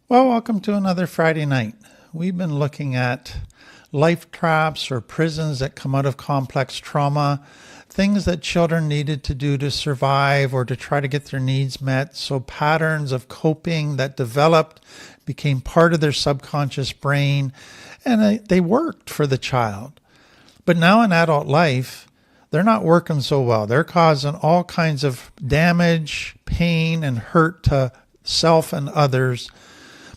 Well, welcome to another Friday night. We've been looking at life traps or prisons that come out of complex trauma, things that children needed to do to survive or to try to get their needs met. So patterns of coping that developed became part of their subconscious brain, and they worked for the child. But now in adult life, they're not working so well. They're causing all kinds of damage, pain, and hurt to self and others.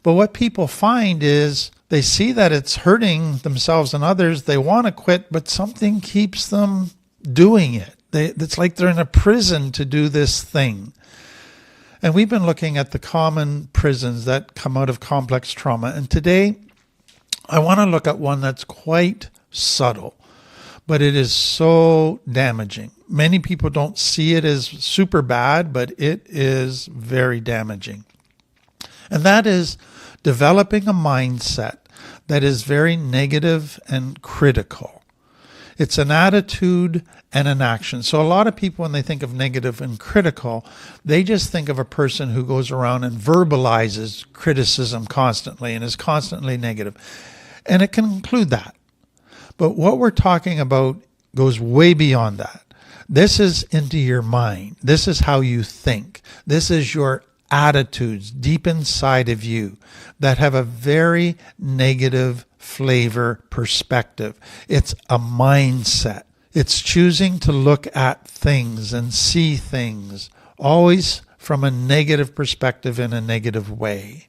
But what people find is they see that it's hurting themselves and others. They want to quit, but something keeps them doing it. It's like they're in a prison to do this thing. And we've been looking at the common prisons that come out of complex trauma. And today, I want to look at one that's quite subtle, but it is so damaging. Many people don't see it as super bad, but it is very damaging. And that is developing a mindset that is very negative and critical. It's an attitude and an action. So a lot of people, when they think of negative and critical, they just think of a person who goes around and verbalizes criticism constantly and is constantly negative. And it can include that. But what we're talking about goes way beyond that. This is into your mind. This is how you think. This is your attitudes deep inside of you that have a very negative flavor perspective. It's a mindset. It's choosing to look at things and see things always from a negative perspective in a negative way.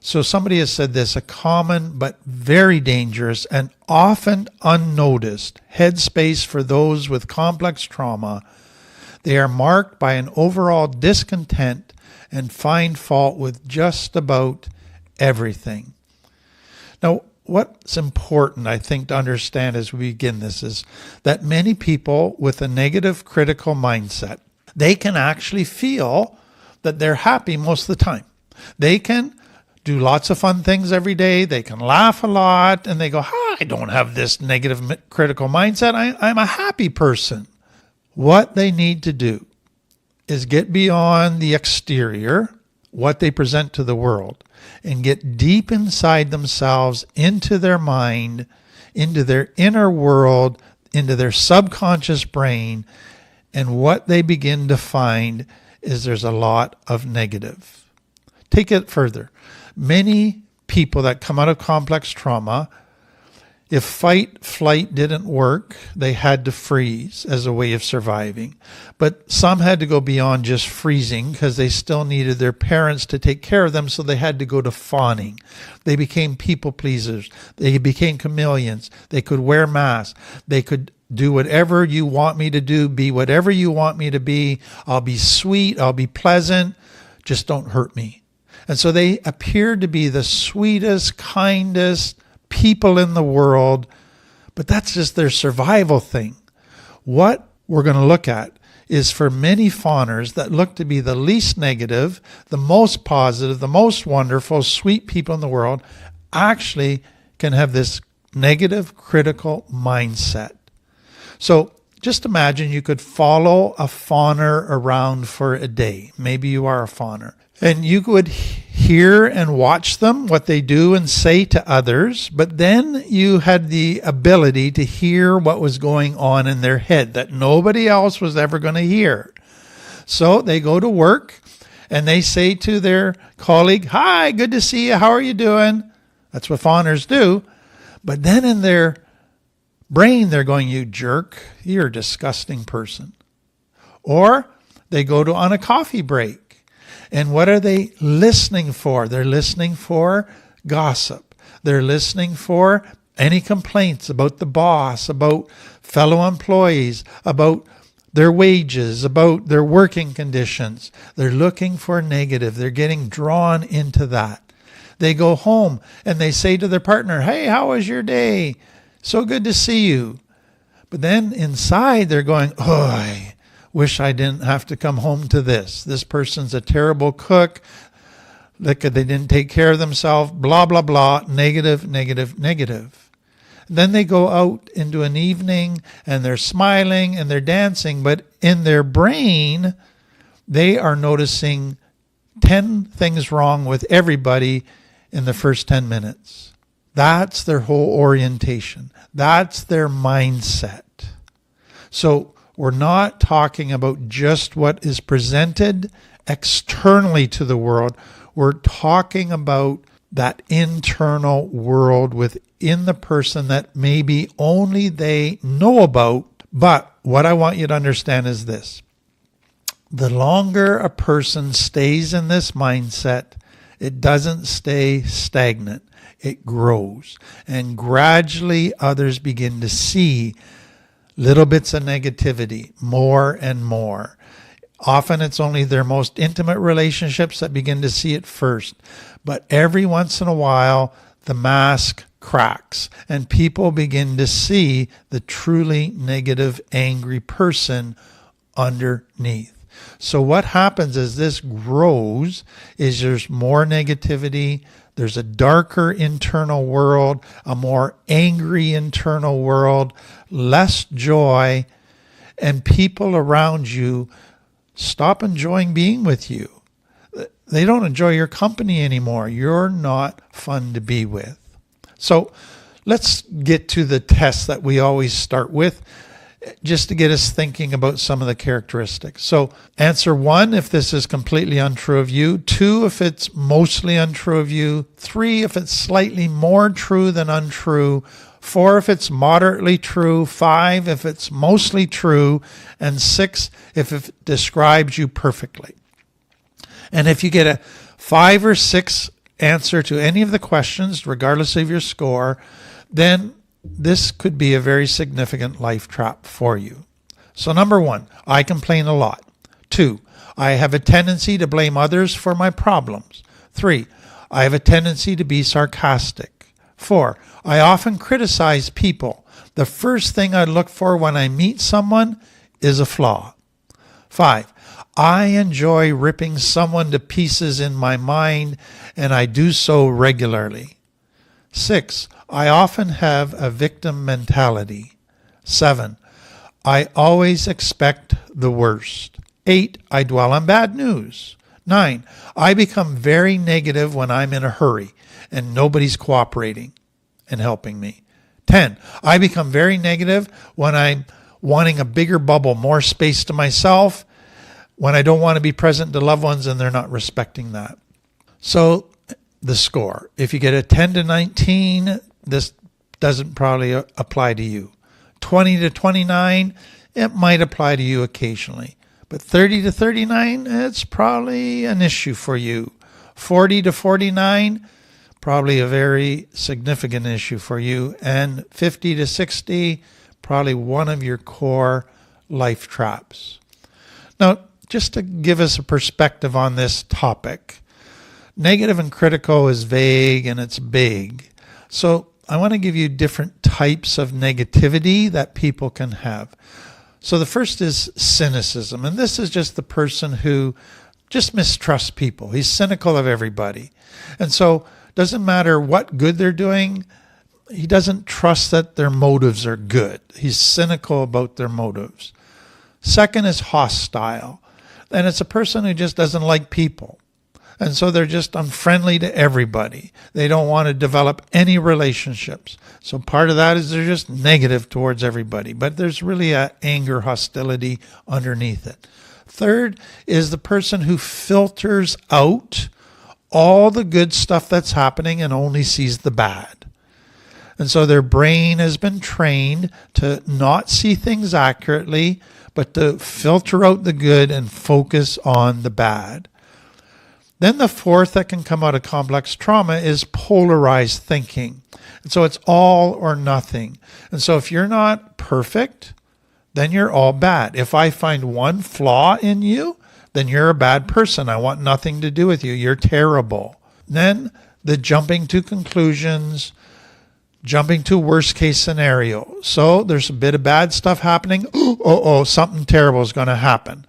So somebody has said this, a common but very dangerous and often unnoticed headspace for those with complex trauma. They are marked by an overall discontent and find fault with just about everything. Now, what's important, I think, to understand as we begin this is that many people with a negative critical mindset, they can actually feel that they're happy most of the time. They can do lots of fun things every day. They can laugh a lot and they go, I don't have this negative critical mindset. I'm a happy person. What they need to do is get beyond the exterior, what they present to the world, and get deep inside themselves, into their mind, into their inner world, into their subconscious brain. And what they begin to find is there's a lot of negative. Take it further. Many people that come out of complex trauma, if fight, flight didn't work, they had to freeze as a way of surviving. But some had to go beyond just freezing because they still needed their parents to take care of them, so they had to go to fawning. They became people pleasers. They became chameleons. They could wear masks. They could do whatever you want me to do, be whatever you want me to be. I'll be sweet. I'll be pleasant. Just don't hurt me. And so they appeared to be the sweetest, kindest people in the world, but that's just their survival thing. What we're going to look at is for many fawners that look to be the least negative, the most positive, the most wonderful, sweet people in the world, actually can have this negative, critical mindset. So just imagine you could follow a fawner around for a day. Maybe you are a fawner. And you would hear and watch them, what they do and say to others, but then you had the ability to hear what was going on in their head that nobody else was ever going to hear. So they go to work and they say to their colleague, "Hi, good to see you. How are you doing?" That's what fawners do. But then in their brain, they're going, "You jerk, you're a disgusting person." Or they go on a coffee break. And what are they listening for? They're listening for gossip. They're listening for any complaints about the boss, about fellow employees, about their wages, about their working conditions. They're looking for negative. They're getting drawn into that. They go home and they say to their partner, "Hey, how was your day? So good to see you." But then inside they're going, "Oh, I wish I didn't have to come home to this. This person's a terrible cook. Look, they didn't take care of themselves, blah, blah, blah, negative, negative, negative." Then they go out into an evening and they're smiling and they're dancing, but in their brain, they are noticing 10 things wrong with everybody in the first 10 minutes. That's their whole orientation. That's their mindset. So we're not talking about just what is presented externally to the world. We're talking about that internal world within the person that maybe only they know about. But what I want you to understand is this. The longer a person stays in this mindset, it doesn't stay stagnant. It grows. And gradually others begin to see little bits of negativity, more and more. Often it's only their most intimate relationships that begin to see it first. But every once in a while, the mask cracks and people begin to see the truly negative, angry person underneath. So what happens as this grows is there's more negativity, there's a darker internal world, a more angry internal world, less joy, and people around you stop enjoying being with you. They don't enjoy your company anymore. You're not fun to be with. So let's get to the test that we always start with, just to get us thinking about some of the characteristics. So answer 1 if this is completely untrue of you, 2 if it's mostly untrue of you, 3 if it's slightly more true than untrue, 4 if it's moderately true, 5 if it's mostly true, and 6 if it describes you perfectly. And if you get a 5 or 6 answer to any of the questions, regardless of your score, then this could be a very significant life trap for you. So number 1, I complain a lot. 2, I have a tendency to blame others for my problems. 3, I have a tendency to be sarcastic. 4, I often criticize people. The first thing I look for when I meet someone is a flaw. 5, I enjoy ripping someone to pieces in my mind, and I do so regularly. 6, I often have a victim mentality. 7, I always expect the worst. 8, I dwell on bad news. 9, I become very negative when I'm in a hurry and nobody's cooperating and helping me. 10, I become very negative when I'm wanting a bigger bubble, more space to myself, when I don't want to be present to loved ones and they're not respecting that. So the score, if you get a 10 to 19, this doesn't probably apply to you. 20 to 29, it might apply to you occasionally. But 30 to 39, it's probably an issue for you. 40 to 49, probably a very significant issue for you. And 50 to 60, probably one of your core life traps. Now, just to give us a perspective on this topic, negative and critical is vague and it's big. So I want to give you different types of negativity that people can have. So the first is cynicism. And this is just the person who just mistrusts people. He's cynical of everybody. And so it doesn't matter what good they're doing. He doesn't trust that their motives are good. He's cynical about their motives. Second is hostile. And it's a person who just doesn't like people. And so they're just unfriendly to everybody. They don't want to develop any relationships. So part of that is they're just negative towards everybody. But there's really an anger, hostility underneath it. Third is the person who filters out all the good stuff that's happening and only sees the bad. And so their brain has been trained to not see things accurately, but to filter out the good and focus on the bad. Then the fourth that can come out of complex trauma is polarized thinking. And so it's all or nothing. And so if you're not perfect, then you're all bad. If I find one flaw in you, then you're a bad person. I want nothing to do with you. You're terrible. Then the jumping to conclusions, jumping to worst case scenario. So there's a bit of bad stuff happening. Something terrible is going to happen.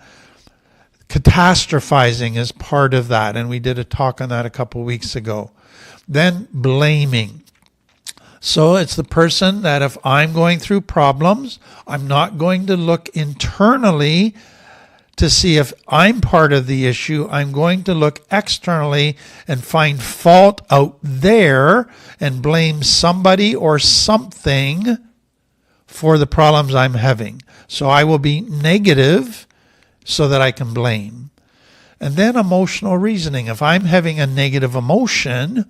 Catastrophizing is part of that, and we did a talk on that a couple of weeks ago. Then blaming. So it's the person that if I'm going through problems, I'm not going to look internally to see if I'm part of the issue, I'm going to look externally and find fault out there and blame somebody or something for the problems I'm having. So I will be negative so that I can blame. And then emotional reasoning. If I'm having a negative emotion,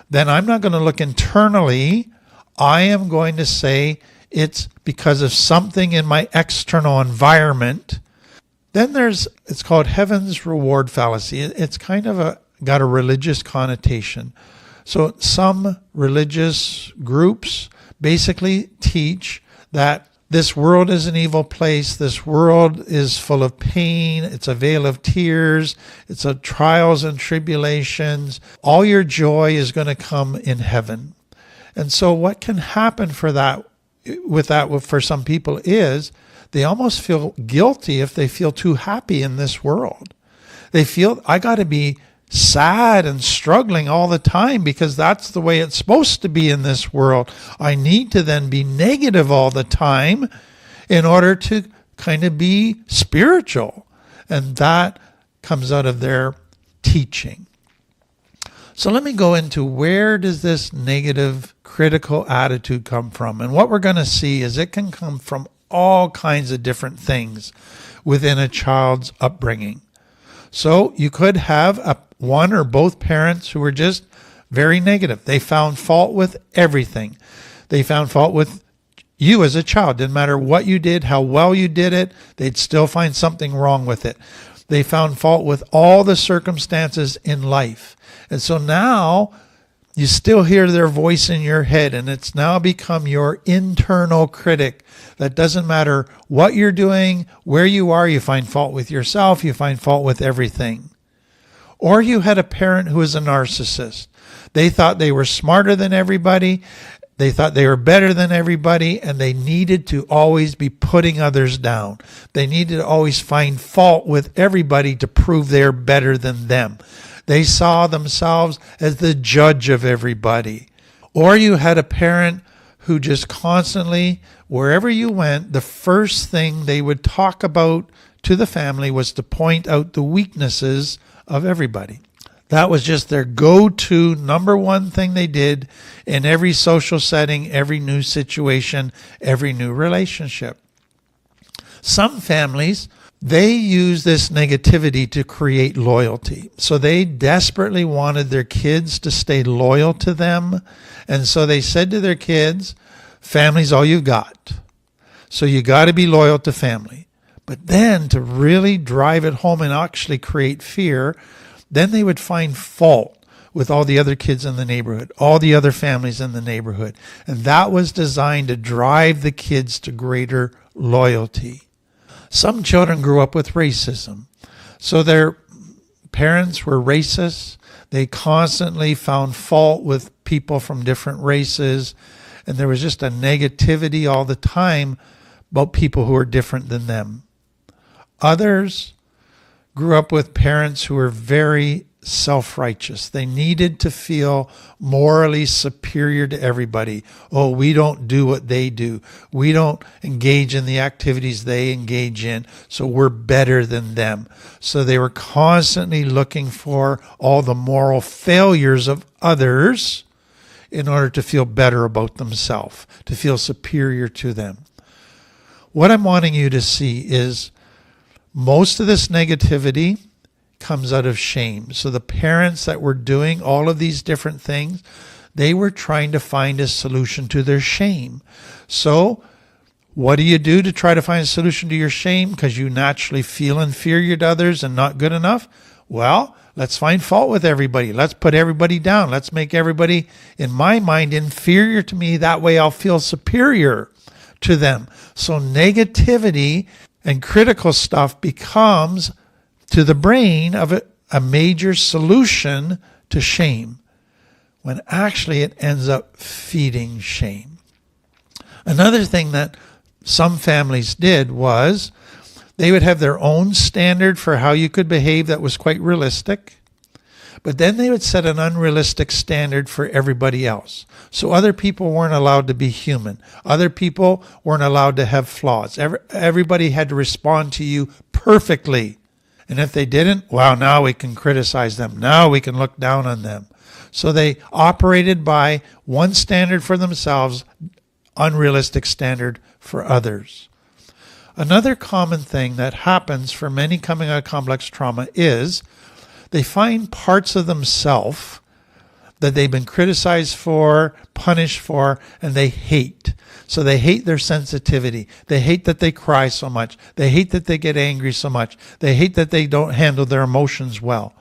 then I'm not going to look internally. I am going to say it's because of something in my external environment. Then it's called heaven's reward fallacy. It's kind of got a religious connotation. So some religious groups basically teach that this world is an evil place. This world is full of pain. It's a vale of tears. It's a trials and tribulations. All your joy is going to come in heaven. And so what can happen for some people is they almost feel guilty if they feel too happy in this world. They feel, I got to be sad and struggling all the time because that's the way it's supposed to be in this world. I need to then be negative all the time in order to kind of be spiritual. And that comes out of their teaching. So let me go into where does this negative critical attitude come from? And what we're going to see is it can come from all kinds of different things within a child's upbringing. So you could have one or both parents who were just very negative. They found fault with everything. They found fault with you as a child. Didn't matter what you did, how well you did it, they'd still find something wrong with it. They found fault with all the circumstances in life. And so now you still hear their voice in your head, and it's now become your internal critic. That doesn't matter what you're doing, where you are, you find fault with yourself, you find fault with everything. Or you had a parent who was a narcissist. They thought they were smarter than everybody, they thought they were better than everybody, and they needed to always be putting others down. They needed to always find fault with everybody to prove they're better than them. They saw themselves as the judge of everybody. Or you had a parent who just constantly, wherever you went, the first thing they would talk about to the family was to point out the weaknesses of everybody. That was just their go-to number one thing they did in every social setting, every new situation, every new relationship. Some families, they use this negativity to create loyalty. So they desperately wanted their kids to stay loyal to them. And so they said to their kids, family's all you got. So you got to be loyal to family. But then to really drive it home and actually create fear, then they would find fault with all the other kids in the neighborhood, all the other families in the neighborhood. And that was designed to drive the kids to greater loyalty. Some children grew up with racism. So their parents were racist. They constantly found fault with people from different races. And there was just a negativity all the time about people who were different than them. Others grew up with parents who were very self-righteous. They needed to feel morally superior to everybody. Oh, we don't do what they do. We don't engage in the activities they engage in, so we're better than them. So they were constantly looking for all the moral failures of others in order to feel better about themselves, to feel superior to them. What I'm wanting you to see is most of this negativity comes out of shame. So the parents that were doing all of these different things, they were trying to find a solution to their shame. So what do you do to try to find a solution to your shame? Because you naturally feel inferior to others and not good enough? Well, let's find fault with everybody. Let's put everybody down. Let's make everybody, in my mind, inferior to me. That way I'll feel superior to them. So negativity and critical stuff becomes, to the brain, of a major solution to shame, when actually it ends up feeding shame. Another thing that some families did was they would have their own standard for how you could behave that was quite realistic, But then they would set an unrealistic standard for everybody else. So other people weren't allowed to be human. Other people weren't allowed to have flaws. Everybody had to respond to you perfectly. And if they didn't, well, now we can criticize them. Now we can look down on them. So they operated by one standard for themselves, unrealistic standard for others. Another common thing that happens for many coming out of complex trauma is they find parts of themselves that they've been criticized for, punished for, and they hate. So they hate their sensitivity. They hate that they cry so much. They hate that they get angry so much. They hate that they don't handle their emotions well.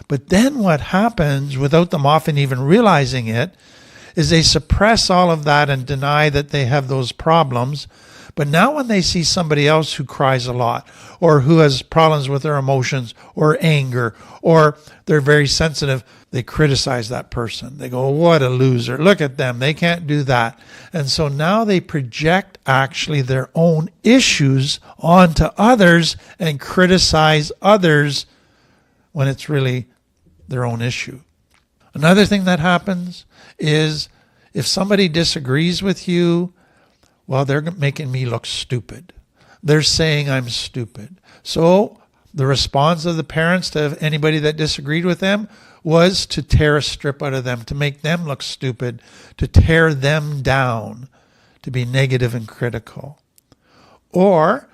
But then what happens, without them often even realizing it, is they suppress all of that and deny that they have those problems. But now when they see somebody else who cries a lot, or who has problems with their emotions, or anger, or they're very sensitive, they criticize that person. They go, what a loser. Look at them. They can't do that. And so now they project actually their own issues onto others and criticize others when it's really their own issue. Another thing that happens is if somebody disagrees with you, well, they're making me look stupid. They're saying I'm stupid. So the response of the parents to anybody that disagreed with them was to tear a strip out of them, to make them look stupid, to tear them down, to be negative and critical. Or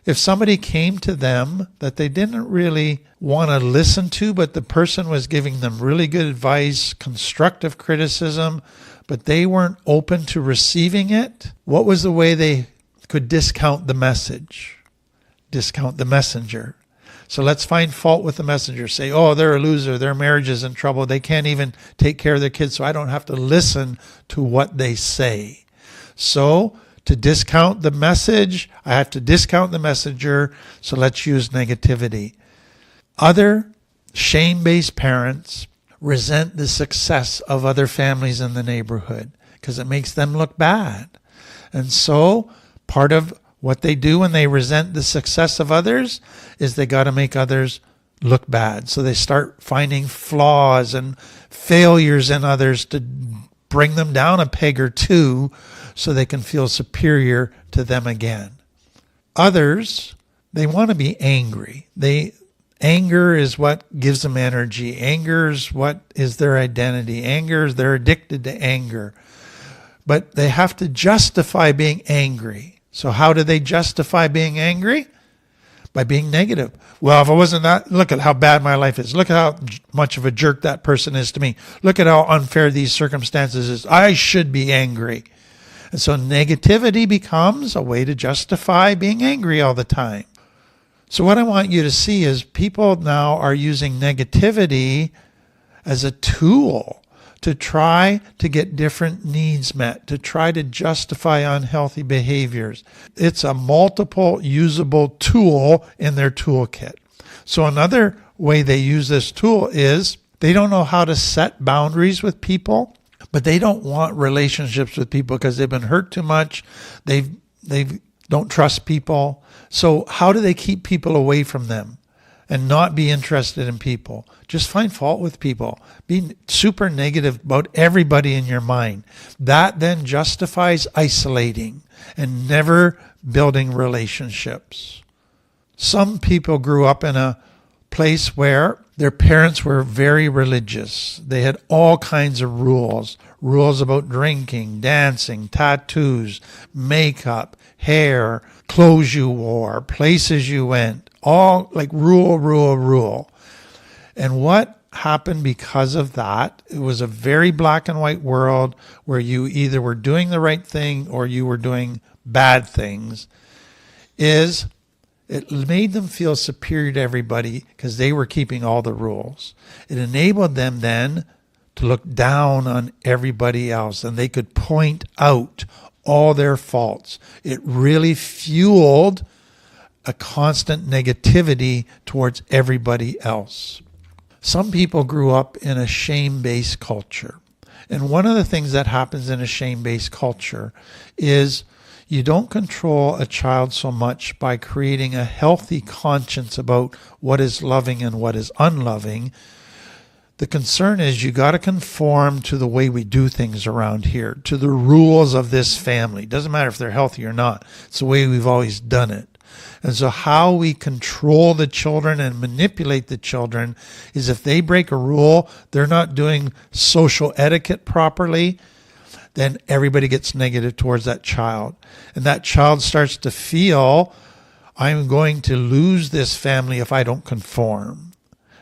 if somebody came to them that they didn't really want to listen to, but the person was giving them really good advice, constructive criticism, but they weren't open to receiving it, what was the way they could discount the message? Discount the messenger. So let's find fault with the messenger. Say, oh, they're a loser. Their marriage is in trouble. They can't even take care of their kids, so I don't have to listen to what they say. So to discount the message, I have to discount the messenger, so let's use negativity. Other shame-based parents resent the success of other families in the neighborhood because it makes them look bad. And so part of what they do when they resent the success of others is they got to make others look bad. So they start finding flaws and failures in others to bring them down a peg or two so they can feel superior to them again. Others, they want to be angry. Anger is what gives them energy. Anger is what is their identity. They're addicted to anger. But they have to justify being angry. So how do they justify being angry? By being negative. Well, if it wasn't that, look at how bad my life is. Look at how much of a jerk that person is to me. Look at how unfair these circumstances is. I should be angry. And so negativity becomes a way to justify being angry all the time. So what I want you to see is people now are using negativity as a tool to try to get different needs met, to try to justify unhealthy behaviors. It's a multiple usable tool in their toolkit. So another way they use this tool is they don't know how to set boundaries with people, but they don't want relationships with people because they've been hurt too much. They don't trust people. So how do they keep people away from them and not be interested in people? Just find fault with people. Be super negative about everybody in your mind. That then justifies isolating and never building relationships. Some people grew up in a place where their parents were very religious. They had all kinds of rules about drinking, dancing, tattoos, makeup, hair, clothes you wore, places you went, all like rule. And what happened because of that, it was a very black and white world where you either were doing the right thing or you were doing bad things, is it made them feel superior to everybody because they were keeping all the rules. It enabled them then to look down on everybody else, and they could point out all their faults. It really fueled a constant negativity towards everybody else. Some people grew up in a shame-based culture. And one of the things that happens in a shame-based culture is you don't control a child so much by creating a healthy conscience about what is loving and what is unloving. The concern is you got to conform to the way we do things around here, to the rules of this family. Doesn't matter if they're healthy or not. It's the way we've always done it. And so how we control the children and manipulate the children is if they break a rule, they're not doing social etiquette properly, then everybody gets negative towards that child. And that child starts to feel, I'm going to lose this family if I don't conform.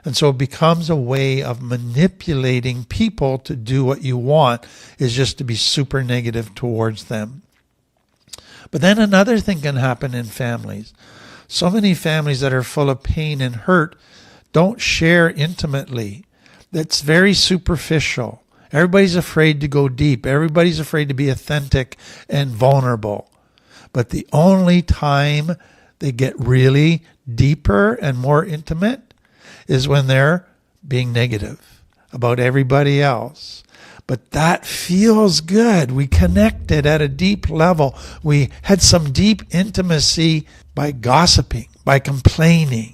And so it becomes a way of manipulating people to do what you want, is just to be super negative towards them. But then another thing can happen in families. So many families that are full of pain and hurt don't share intimately. That's very superficial. Everybody's afraid to go deep. Everybody's afraid to be authentic and vulnerable. But the only time they get really deeper and more intimate is when they're being negative about everybody else. But that feels good. We connected at a deep level. We had some deep intimacy by gossiping, by complaining.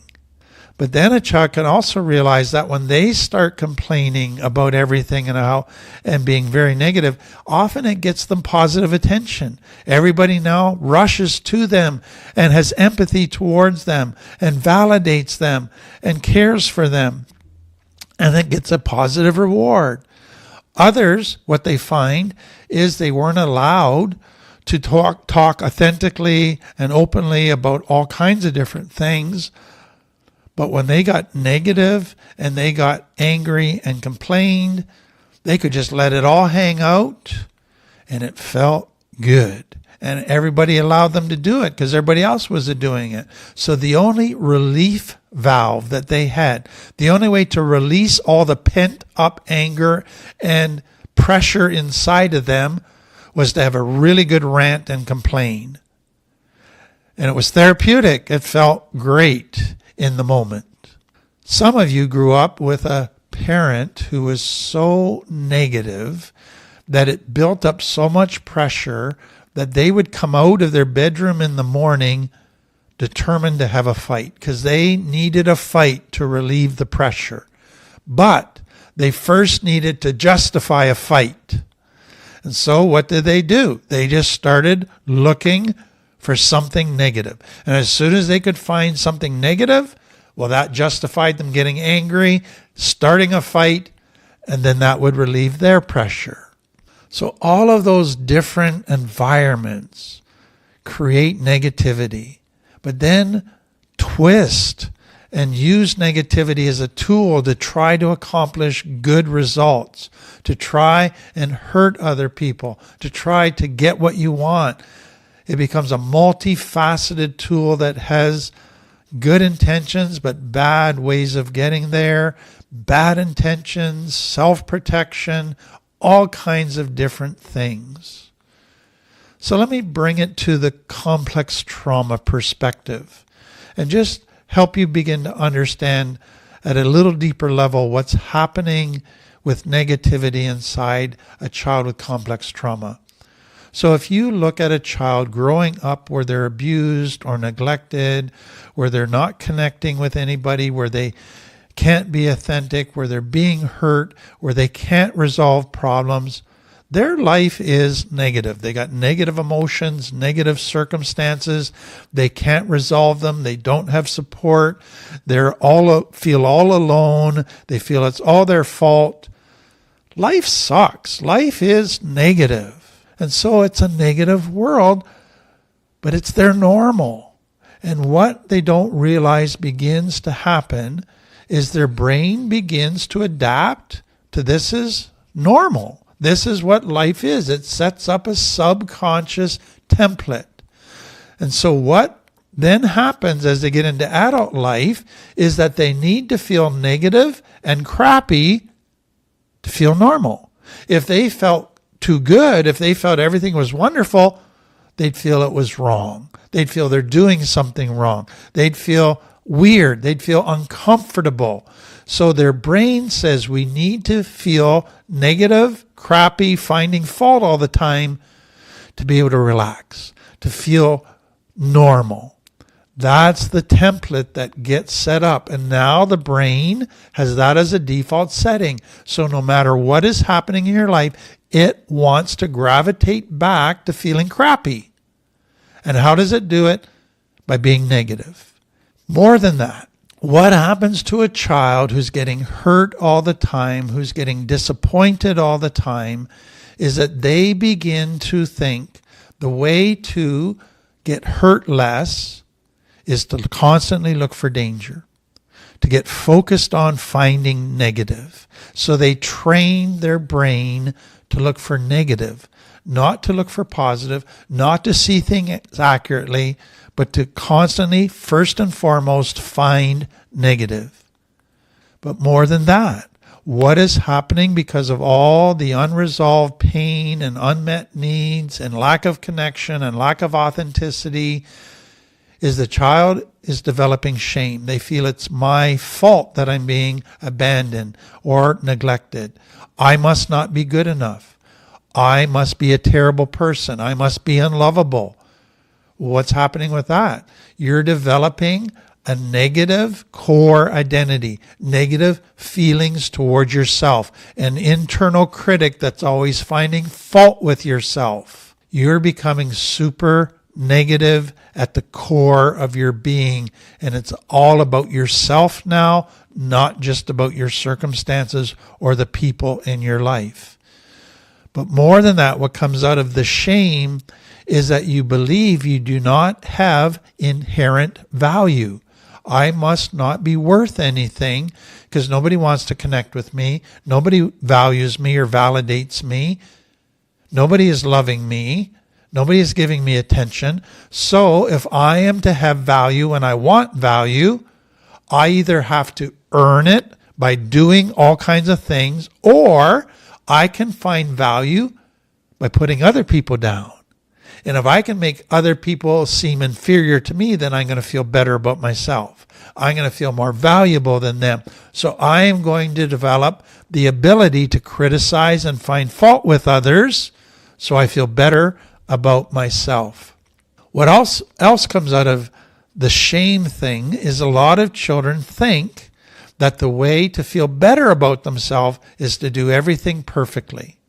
But then a child can also realize that when they start complaining about everything and being very negative, often it gets them positive attention. Everybody now rushes to them and has empathy towards them and validates them and cares for them, and it gets a positive reward. Others, what they find is they weren't allowed to talk authentically and openly about all kinds of different things. But when they got negative and they got angry and complained, they could just let it all hang out, and it felt good. And everybody allowed them to do it because everybody else was doing it. So the only relief valve that they had, the only way to release all the pent up anger and pressure inside of them, was to have a really good rant and complain. And it was therapeutic. It felt great in the moment. Some of you grew up with a parent who was so negative that it built up so much pressure that they would come out of their bedroom in the morning determined to have a fight because they needed a fight to relieve the pressure. But they first needed to justify a fight. And so what did they do? They just started looking for something negative. And as soon as they could find something negative, well, that justified them getting angry, starting a fight, and then that would relieve their pressure. So all of those different environments create negativity, but then twist and use negativity as a tool to try to accomplish good results, to try and hurt other people, to try to get what you want. It becomes a multifaceted tool that has good intentions but bad ways of getting there, bad intentions, self-protection, all kinds of different things. So let me bring it to the complex trauma perspective and just help you begin to understand at a little deeper level what's happening with negativity inside a child with complex trauma. So if you look at a child growing up where they're abused or neglected, where they're not connecting with anybody, where they can't be authentic, where they're being hurt, where they can't resolve problems, their life is negative. They got negative emotions, negative circumstances. They can't resolve them. They don't have support. Feel all alone. They feel it's all their fault. Life sucks. Life is negative. And so it's a negative world, but it's their normal. And what they don't realize begins to happen is their brain begins to adapt to this is normal. This is what life is. It sets up a subconscious template. And so what then happens as they get into adult life is that they need to feel negative and crappy to feel normal. If they felt too good, if they felt everything was wonderful, they'd feel it was wrong. They'd feel they're doing something wrong. They'd feel weird. They'd feel uncomfortable. So their brain says we need to feel negative, crappy, finding fault all the time to be able to relax, to feel normal. That's the template that gets set up. And now the brain has that as a default setting. So no matter what is happening in your life, it wants to gravitate back to feeling crappy. And how does it do it? By being negative. More than that, what happens to a child who's getting hurt all the time, who's getting disappointed all the time, is that they begin to think the way to get hurt less is to constantly look for danger, to get focused on finding negative. So they train their brain to look for negative, not to look for positive, not to see things accurately, but to constantly, first and foremost, find negative. But more than that, what is happening because of all the unresolved pain and unmet needs and lack of connection and lack of authenticity is the child is developing shame. They feel it's my fault that I'm being abandoned or neglected. I must not be good enough. I must be a terrible person. I must be unlovable. What's happening with that? You're developing a negative core identity, negative feelings towards yourself, an internal critic that's always finding fault with yourself. You're becoming super negative at the core of your being, and it's all about yourself now, not just about your circumstances or the people in your life. But more than that, what comes out of the shame is that you believe you do not have inherent value. I must not be worth anything because nobody wants to connect with me. Nobody values me or validates me. Nobody is loving me. Nobody is giving me attention. So if I am to have value and I want value, I either have to earn it by doing all kinds of things, or I can find value by putting other people down. And if I can make other people seem inferior to me, then I'm going to feel better about myself. I'm going to feel more valuable than them. So I am going to develop the ability to criticize and find fault with others so I feel better about myself. What else comes out of the shame thing is a lot of children think that the way to feel better about themselves is to do everything perfectly.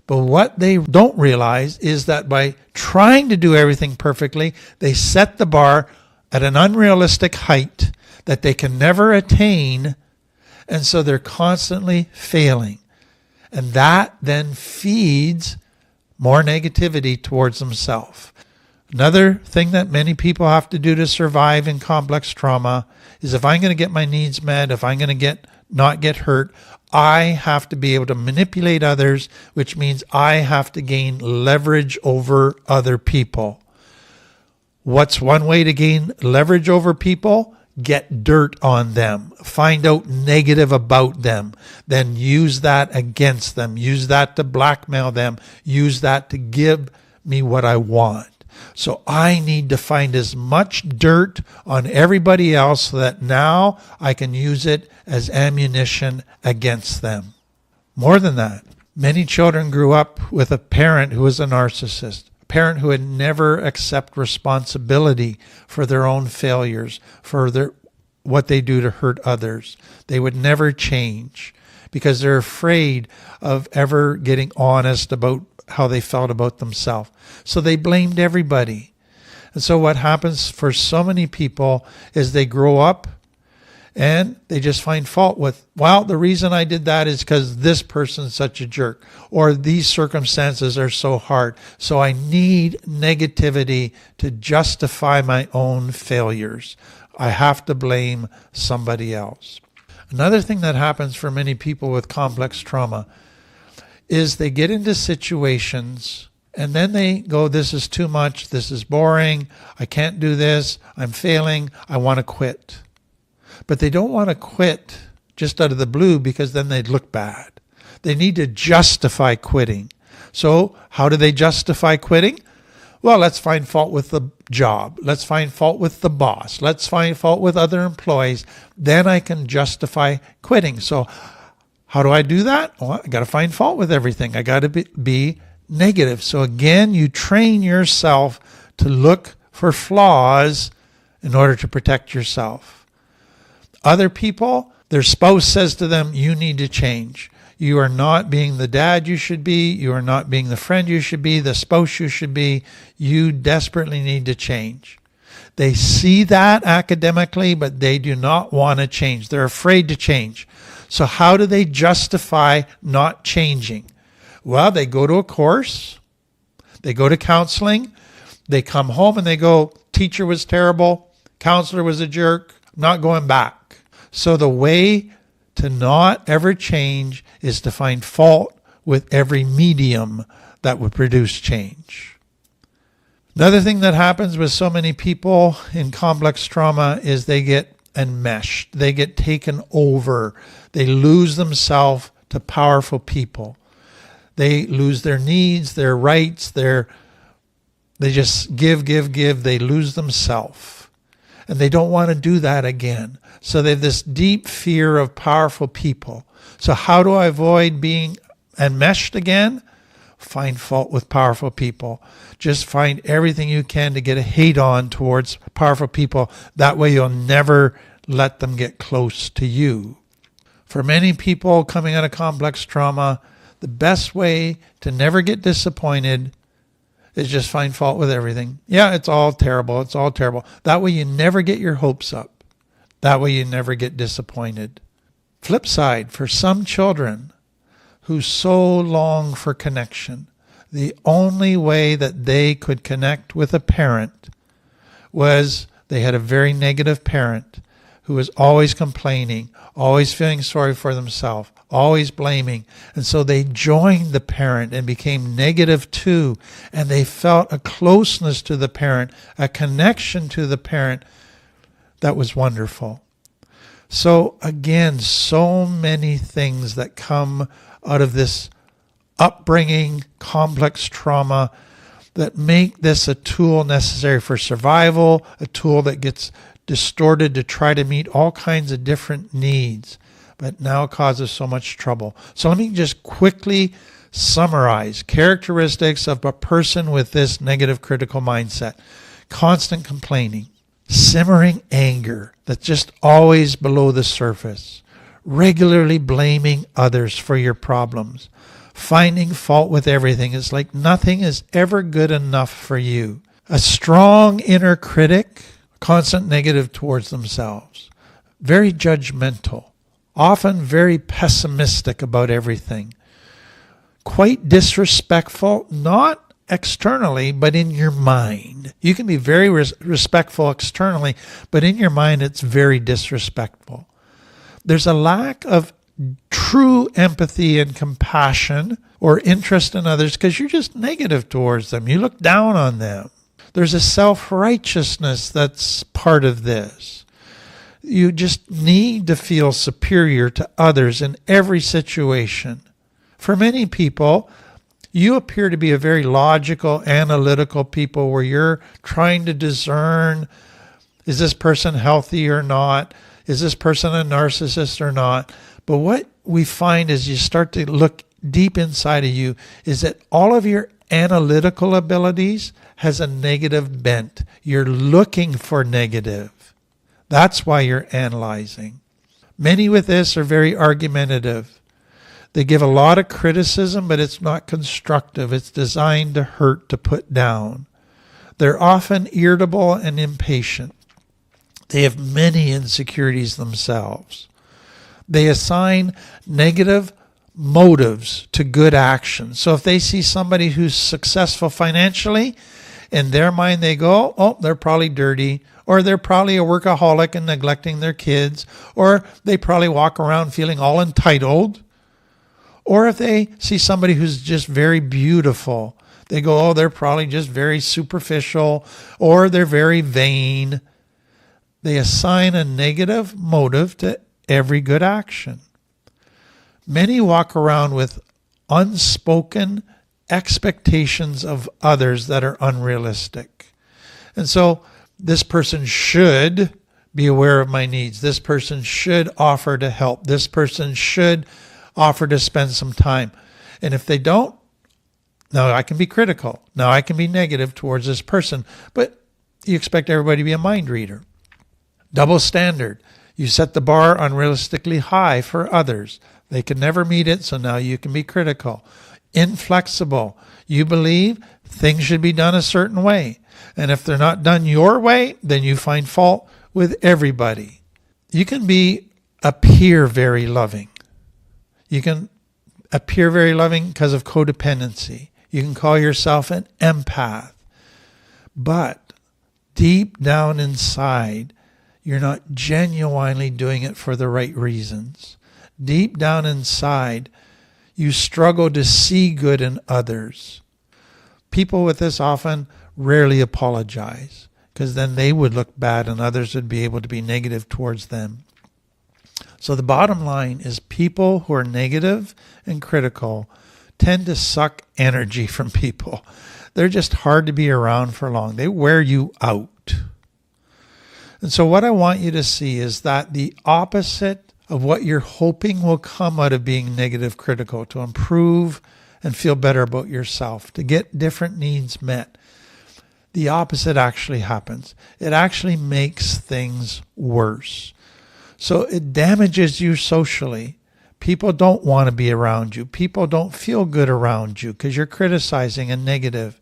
But what they don't realize is that by trying to do everything perfectly, they set the bar at an unrealistic height that they can never attain, and so they're constantly failing. And that then feeds more negativity towards themselves. Another thing that many people have to do to survive in complex trauma is if I'm going to get my needs met, if I'm going to not get hurt, I have to be able to manipulate others, which means I have to gain leverage over other people. What's one way to gain leverage over people? Get dirt on them. Find out negative about them. Then use that against them. Use that to blackmail them. Use that to give me what I want. So I need to find as much dirt on everybody else so that now I can use it as ammunition against them. More than that, many children grew up with a parent who was a narcissist, a parent who had never accepted responsibility for their own failures, for what they do to hurt others. They would never change because they're afraid of ever getting honest about how they felt about themselves. So they blamed everybody. And so what happens for so many people is they grow up and they just find fault with, well, the reason I did that is because this person's such a jerk, or these circumstances are so hard. So I need negativity to justify my own failures. I have to blame somebody else. Another thing that happens for many people with complex trauma is they get into situations and then they go, this is too much, this is boring, I can't do this, I'm failing, I want to quit. But they don't want to quit just out of the blue because then they'd look bad. They need to justify quitting. So how do they justify quitting? Well, let's find fault with the job. Let's find fault with the boss. Let's find fault with other employees. Then I can justify quitting. So how do I do that? Well, I got to find fault with everything. I got to be negative. So again, you train yourself to look for flaws in order to protect yourself. Other people, their spouse says to them, you need to change. You are not being the dad you should be. You are not being the friend you should be, the spouse you should be. You desperately need to change. They see that academically, but they do not want to change. They're afraid to change. So how do they justify not changing? Well, they go to a course. They go to counseling. They come home and they go, teacher was terrible. Counselor was a jerk. I'm not going back. So the way to not ever change is to find fault with every medium that would produce change. Another thing that happens with so many people in complex trauma is they get enmeshed. They get taken over. They lose themselves to powerful people. They lose their needs, their rights, they just give. They lose themselves. And they don't want to do that again. So they have this deep fear of powerful people. So how do I avoid being enmeshed again? Find fault with powerful people. Just find everything you can to get a hate on towards powerful people. That way you'll never let them get close to you. For many people coming out of complex trauma, the best way to never get disappointed is just find fault with everything. Yeah, it's all terrible. It's all terrible. That way you never get your hopes up. That way you never get disappointed. Flip side, for some children who so long for connection, the only way that they could connect with a parent was they had a very negative parent who was always complaining, always feeling sorry for themselves, always blaming. And so they joined the parent and became negative too. And they felt a closeness to the parent, a connection to the parent that was wonderful. So again, so many things that come out of this upbringing, complex trauma, that make this a tool necessary for survival, a tool that gets distorted to try to meet all kinds of different needs, but now causes so much trouble. So let me just quickly summarize characteristics of a person with this negative critical mindset. Constant complaining, simmering anger that's just always below the surface, regularly blaming others for your problems, finding fault with everything. It's like nothing is ever good enough for you. A strong inner critic, constant negative towards themselves, very judgmental, often very pessimistic about everything, quite disrespectful, not externally, but in your mind. You can be very respectful externally, but in your mind it's very disrespectful. There's a lack of true empathy and compassion or interest in others because you're just negative towards them. You look down on them. There's a self-righteousness that's part of this. You just need to feel superior to others in every situation. For many people, you appear to be a very logical, analytical people where you're trying to discern, is this person healthy or not? Is this person a narcissist or not? But what we find as you start to look deep inside of you is that all of your analytical abilities has a negative bent. You're looking for negative. That's why you're analyzing. Many with this are very argumentative. They give a lot of criticism, but it's not constructive. It's designed to hurt, to put down. They're often irritable and impatient. They have many insecurities themselves. They assign negative motives to good actions. So if they see somebody who's successful financially, in their mind they go, oh, they're probably dirty, or they're probably a workaholic and neglecting their kids, or they probably walk around feeling all entitled. Or if they see somebody who's just very beautiful, they go, oh, they're probably just very superficial, or they're very vain. They assign a negative motive to every good action. Many walk around with unspoken expectations of others that are unrealistic. And so this person should be aware of my needs. This person should offer to help. This person should offer to spend some time. And if they don't, now I can be critical. Now I can be negative towards this person. But you expect everybody to be a mind reader. Double standard. You set the bar unrealistically high for others. They can never meet it, so now you can be critical. Inflexible. You believe things should be done a certain way. And if they're not done your way, then you find fault with everybody. You can appear very loving. You can appear very loving because of codependency. You can call yourself an empath. But deep down inside, you're not genuinely doing it for the right reasons. Deep down inside, you struggle to see good in others. People with this often rarely apologize because then they would look bad and others would be able to be negative towards them. So the bottom line is people who are negative and critical tend to suck energy from people. They're just hard to be around for long. They wear you out. And so what I want you to see is that the opposite of what you're hoping will come out of being negative critical, to improve and feel better about yourself, to get different needs met, the opposite actually happens. It actually makes things worse. So it damages you socially. People don't want to be around you. People don't feel good around you because you're criticizing and negative.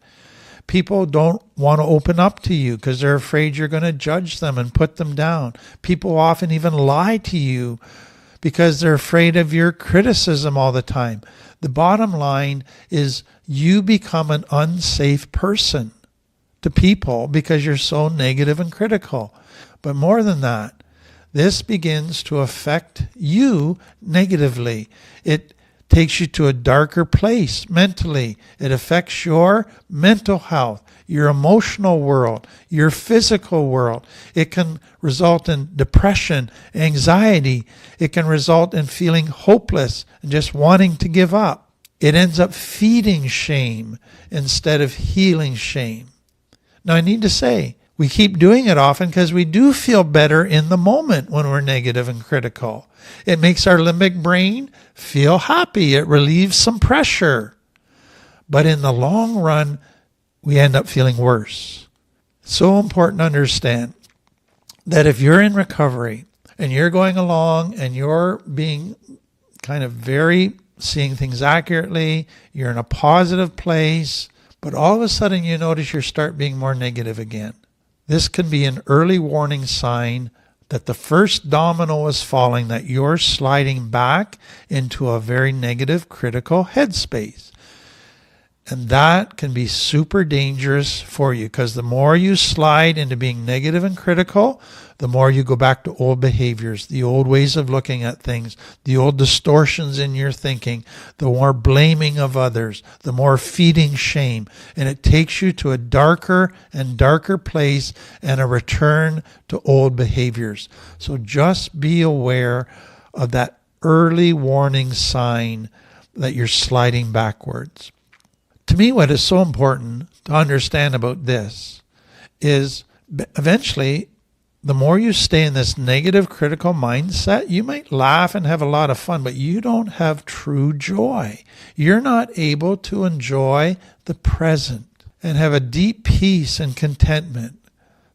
People don't want to open up to you because they're afraid you're going to judge them and put them down. People often even lie to you because they're afraid of your criticism all the time. The bottom line is you become an unsafe person to people because you're so negative and critical. But more than that, this begins to affect you negatively. It takes you to a darker place mentally. It affects your mental health, your emotional world, your physical world. It can result in depression, anxiety. It can result in feeling hopeless and just wanting to give up. It ends up feeding shame instead of healing shame. Now, I need to say, we keep doing it often because we do feel better in the moment when we're negative and critical. It makes our limbic brain feel happy. It relieves some pressure. But in the long run, we end up feeling worse. It's so important to understand that if you're in recovery and you're going along and you're being kind of seeing things accurately, you're in a positive place, but all of a sudden you notice you start being more negative again. This can be an early warning sign that the first domino is falling, that you're sliding back into a very negative, critical headspace. And that can be super dangerous for you because the more you slide into being negative and critical, the more you go back to old behaviors, the old ways of looking at things, the old distortions in your thinking, the more blaming of others, the more feeding shame. And it takes you to a darker and darker place and a return to old behaviors. So just be aware of that early warning sign that you're sliding backwards. To me, what is so important to understand about this is eventually, the more you stay in this negative, critical mindset, you might laugh and have a lot of fun, but you don't have true joy. You're not able to enjoy the present and have a deep peace and contentment.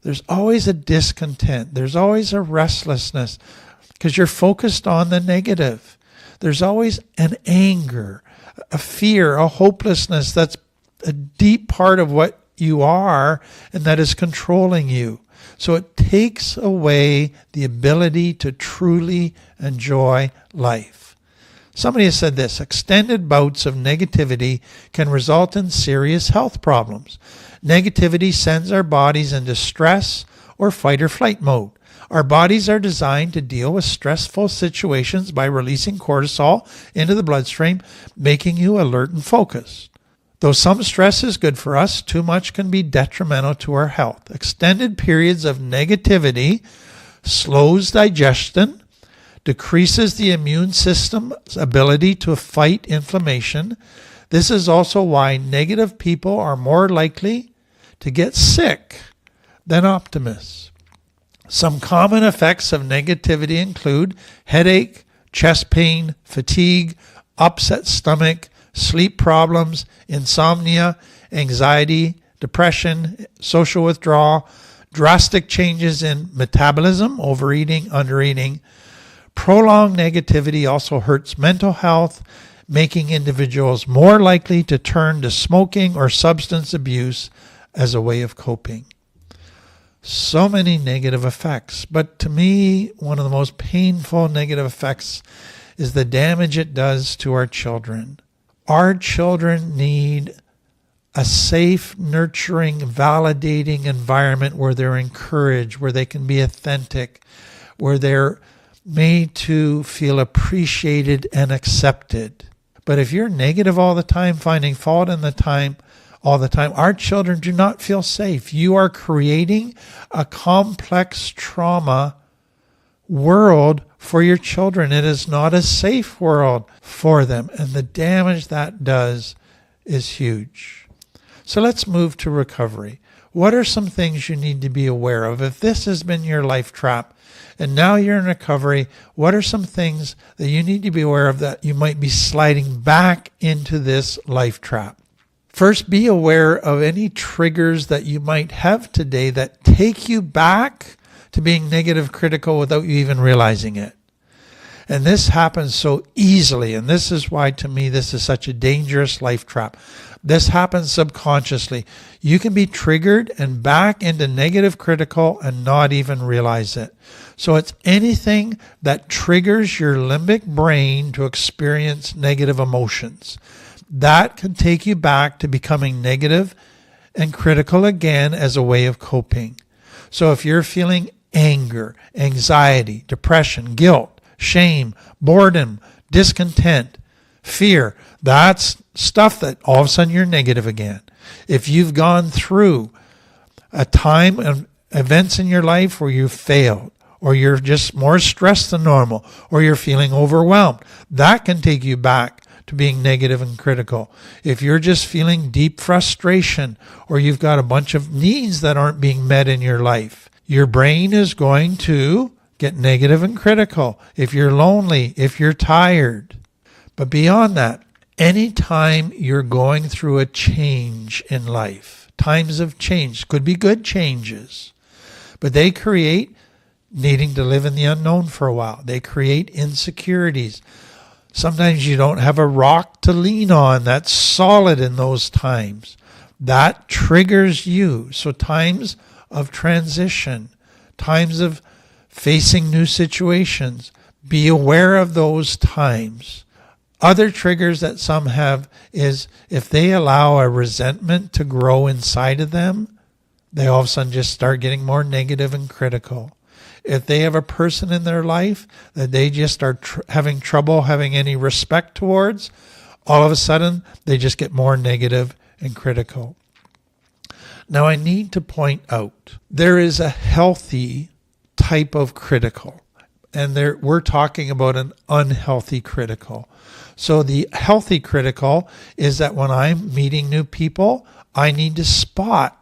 There's always a discontent. There's always a restlessness because you're focused on the negative. There's always an anger, a fear, a hopelessness that's a deep part of what you are and that is controlling you. So it takes away the ability to truly enjoy life. Somebody has said this: extended bouts of negativity can result in serious health problems. Negativity sends our bodies into stress or fight or flight mode. Our bodies are designed to deal with stressful situations by releasing cortisol into the bloodstream, making you alert and focused. Though some stress is good for us, too much can be detrimental to our health. Extended periods of negativity slows digestion, decreases the immune system's ability to fight inflammation. This is also why negative people are more likely to get sick than optimists. Some common effects of negativity include headache, chest pain, fatigue, upset stomach, sleep problems, insomnia, anxiety, depression, social withdrawal, drastic changes in metabolism, overeating, undereating. Prolonged negativity also hurts mental health, making individuals more likely to turn to smoking or substance abuse as a way of coping. So many negative effects, but to me, one of the most painful negative effects is the damage it does to our children. Our children need a safe, nurturing, validating environment where they're encouraged, where they can be authentic, where they're made to feel appreciated and accepted. But if you're negative all the time, finding fault all the time, our children do not feel safe. You are creating a complex trauma world for your children. It is not a safe world for them. And the damage that does is huge. So let's move to recovery. What are some things you need to be aware of? If this has been your life trap and now you're in recovery, what are some things that you need to be aware of that you might be sliding back into this life trap? First, be aware of any triggers that you might have today that take you back to being negative critical without you even realizing it. And this happens so easily, and this is why to me this is such a dangerous life trap. This happens subconsciously. You can be triggered and back into negative critical and not even realize it. So it's anything that triggers your limbic brain to experience negative emotions. That can take you back to becoming negative and critical again as a way of coping. So if you're feeling anger, anxiety, depression, guilt, shame, boredom, discontent, fear, that's stuff that all of a sudden you're negative again. If you've gone through a time and events in your life where you failed, or you're just more stressed than normal, or you're feeling overwhelmed, that can take you back to being negative and critical. If you're just feeling deep frustration, or you've got a bunch of needs that aren't being met in your life, your brain is going to get negative and critical. If you're lonely, if you're tired. But beyond that, anytime you're going through a change in life, times of change, could be good changes, but they create needing to live in the unknown for a while. They create insecurities. Sometimes you don't have a rock to lean on that's solid in those times. That triggers you. So times of transition, times of facing new situations, be aware of those times. Other triggers that some have is if they allow a resentment to grow inside of them, they all of a sudden just start getting more negative and critical. If they have a person in their life that they just are having trouble having any respect towards, all of a sudden they just get more negative and critical. Now I need to point out, there is a healthy type of critical, and we're talking about an unhealthy critical. So the healthy critical is that when I'm meeting new people, I need to spot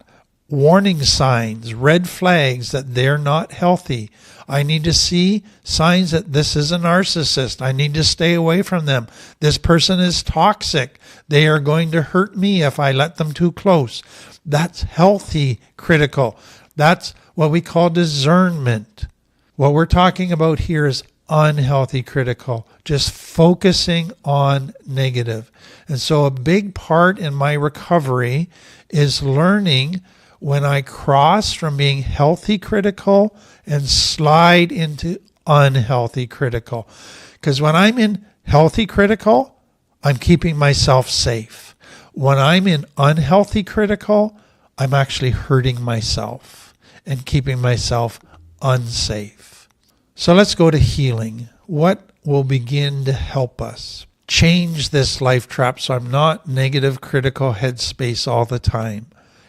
warning signs, red flags that they're not healthy. I need to see signs that this is a narcissist. I need to stay away from them. This person is toxic. They are going to hurt me if I let them too close. That's healthy critical. That's what we call discernment. What we're talking about here is unhealthy critical, just focusing on negative. And so a big part in my recovery is learning when I cross from being healthy critical and slide into unhealthy critical. Because when I'm in healthy critical, I'm keeping myself safe. When I'm in unhealthy critical, I'm actually hurting myself and keeping myself unsafe. So let's go to healing. What will begin to help us change this life trap so I'm not negative critical headspace all the time?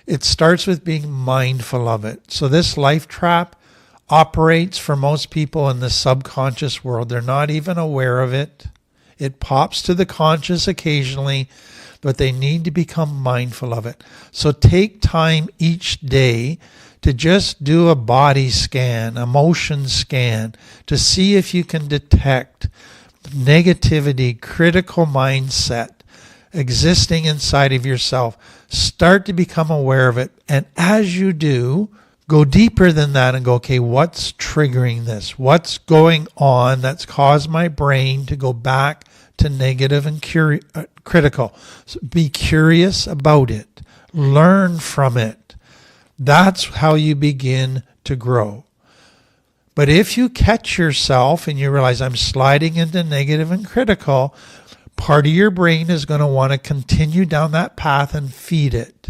It starts with being mindful of it. So this life trap operates for most people in the subconscious world. They're not even aware of it. It pops to the conscious occasionally, but they need to become mindful of it. So take time each day to just do a body scan, emotion scan, to see if you can detect negativity, critical mindset existing inside of yourself. Start to become aware of it. And as you do, go deeper than that and go, okay, what's triggering this? What's going on that's caused my brain to go back to negative and critical? So be curious about it. Learn from it. That's how you begin to grow. But if you catch yourself and you realize I'm sliding into negative and critical, part of your brain is going to want to continue down that path and feed it.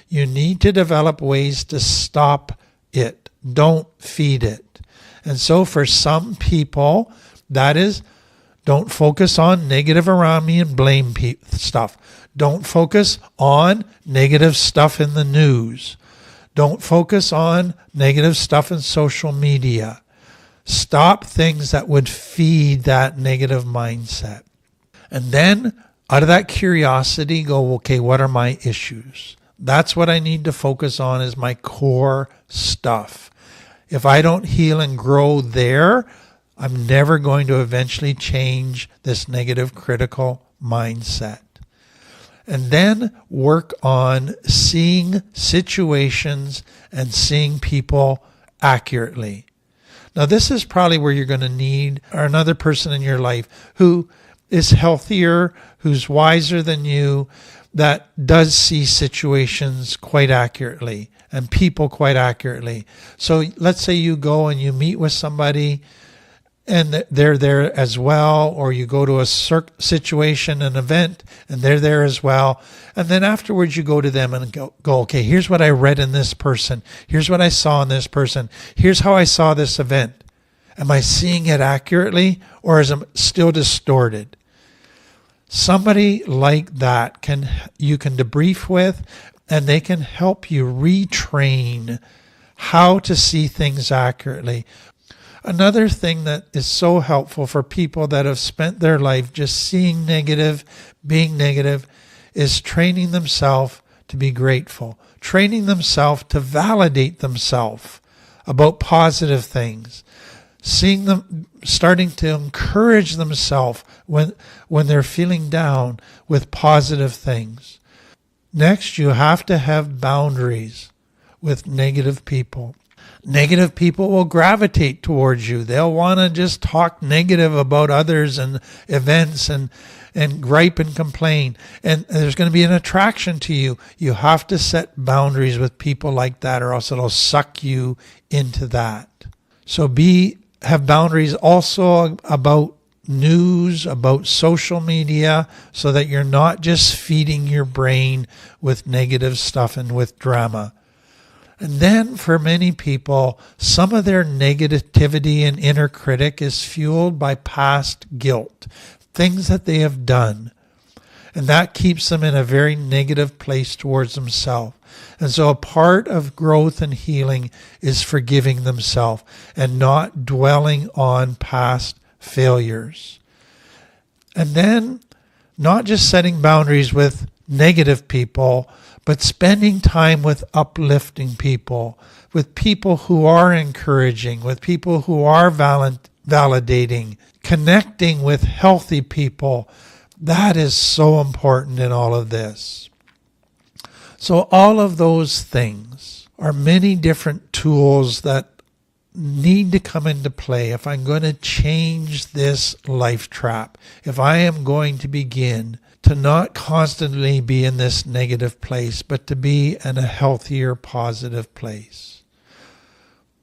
You need to develop ways to stop it. Don't feed it. And so for some people, that is, don't focus on negative around me and blame stuff. Don't focus on negative stuff in the news. Don't focus on negative stuff in social media. Stop things that would feed that negative mindset. And then out of that curiosity, go, okay, what are my issues? That's what I need to focus on, is my core stuff. If I don't heal and grow there, I'm never going to eventually change this negative critical mindset. And then work on seeing situations and seeing people accurately. Now, this is probably where you're going to need another person in your life who is healthier, who's wiser than you, that does see situations quite accurately and people quite accurately. So let's say you go and you meet with somebody and they're there as well, or you go to a situation, an event, and they're there as well. And then afterwards you go to them and go, okay, here's what I read in this person. Here's what I saw in this person. Here's how I saw this event. Am I seeing it accurately, or is it still distorted? Somebody like that you can debrief with, and they can help you retrain how to see things accurately. Another thing that is so helpful for people that have spent their life just seeing negative, being negative, is training themselves to be grateful, training themselves to validate themselves about positive things, seeing them starting to encourage themselves when they're feeling down with positive things. Next, you have to have boundaries with negative people. Negative people will gravitate towards you. They'll want to just talk negative about others and events and gripe and complain. And there's going to be an attraction to you. You have to set boundaries with people like that, or else it'll suck you into that. So have boundaries also about news, about social media, so that you're not just feeding your brain with negative stuff and with drama. And then for many people, some of their negativity and inner critic is fueled by past guilt, things that they have done. And that keeps them in a very negative place towards themselves. And so a part of growth and healing is forgiving themselves and not dwelling on past failures. And then not just setting boundaries with negative people, but spending time with uplifting people, with people who are encouraging, with people who are validating, connecting with healthy people. That is so important in all of this. So all of those things are many different tools that need to come into play if I'm going to change this life trap, if I am going to begin to not constantly be in this negative place, but to be in a healthier, positive place.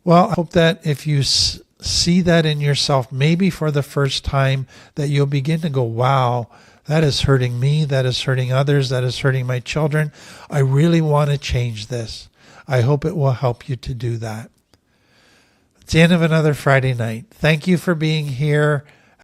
Well, I hope that if you see that in yourself, maybe for the first time, that you'll begin to go, wow, that is hurting me, that is hurting others, that is hurting my children. I really want to change this. I hope it will help you to do that. It's the end of another Friday night. Thank you for being here.